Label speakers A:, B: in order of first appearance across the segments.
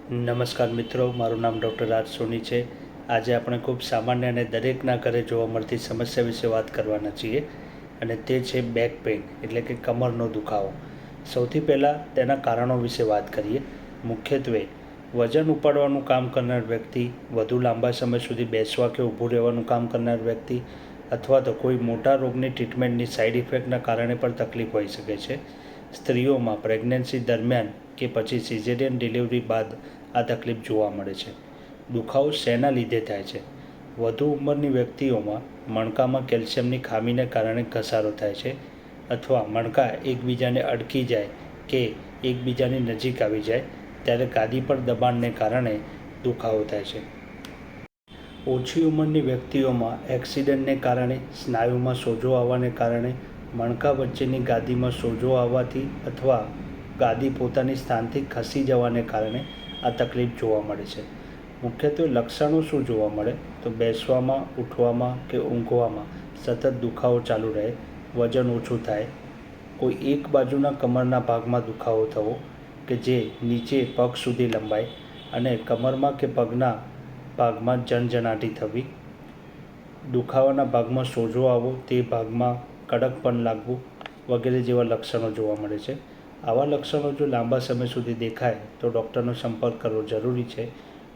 A: નમસ્કાર મિત્રો, મારું નામ ડૉક્ટર રાજ સોની છે। આજે આપણે ખૂબ સામાન્ય અને દરેકના ઘરે જોવા મળતી સમસ્યા વિશે વાત કરવાના છીએ અને તે છે બેક પેઇન એટલે કે કમરનો દુખાવો। સૌથી પહેલાં તેના કારણો વિશે વાત કરીએ। મુખ્યત્વે વજન ઉપાડવાનું કામ કરનાર વ્યક્તિ, વધુ લાંબા સમય સુધી બેસવા કે ઊભું રહેવાનું કામ કરનાર વ્યક્તિ અથવા તો કોઈ મોટા રોગની ટ્રીટમેન્ટની સાઇડ ઇફેક્ટના કારણે પણ તકલીફ હોઈ શકે છે। સ્ત્રીઓમાં પ્રેગ્નન્સી દરમિયાન કે પછી સિઝેરિયન ડિલિવરી બાદ આ તકલીફ જોવા મળે છે। દુખાવો શેના લીધે થાય છે? વધુ ઉંમરની વ્યક્તિઓમાં મણકામાં કેલ્શિયમની ખામીને કારણે ઘસારો થાય છે અથવા મણકા એકબીજાને અડકી જાય કે એકબીજાની નજીક આવી જાય ત્યારે ગાદી પર દબાણને કારણે દુખાવો થાય છે। ઓછી ઉંમરની વ્યક્તિઓમાં એક્સિડન્ટને કારણે, સ્નાયુમાં સોજો આવવાને કારણે, મણકા વચ્ચેની ગાદીમાં સોજો આવવાથી અથવા ગાદી પોતાની સ્થાનથી ખસી જવાને કારણે આ તકલીફ જોવા મળે છે। મુખ્યત્વે લક્ષણો શું જોવા મળે તો બેસવામાં, ઉઠવામાં કે ઊંઘવામાં સતત દુખાવો ચાલુ રહે, વજન ઓછું થાય, કોઈ એક બાજુના કમરના ભાગમાં દુખાવો થવો કે જે નીચે પગ સુધી લંબાય અને કમરમાં કે પગના ભાગમાં જણજણાટી થવી, દુખાવાના ભાગમાં સોજો આવવો, તે ભાગમાં કડકપણ લાગવું વગેરે જેવા લક્ષણો જોવા મળે છે। આવા લક્ષણો જો લાંબા સમય સુધી દેખાય તો ડૉક્ટરનો સંપર્ક કરવો જરૂરી છે।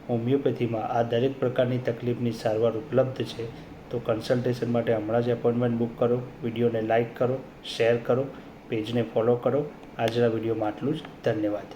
A: હોમિયોપેથીમાં આ દરેક પ્રકારની તકલીફની સારવાર ઉપલબ્ધ છે, તો કન્સલ્ટેશન માટે હમણાં જ એપોઇન્ટમેન્ટ બુક કરો। વિડીયોને લાઇક કરો, શેર કરો, પેજને ફોલો કરો। આજના વિડીયોમાં આટલું જ। ધન્યવાદ।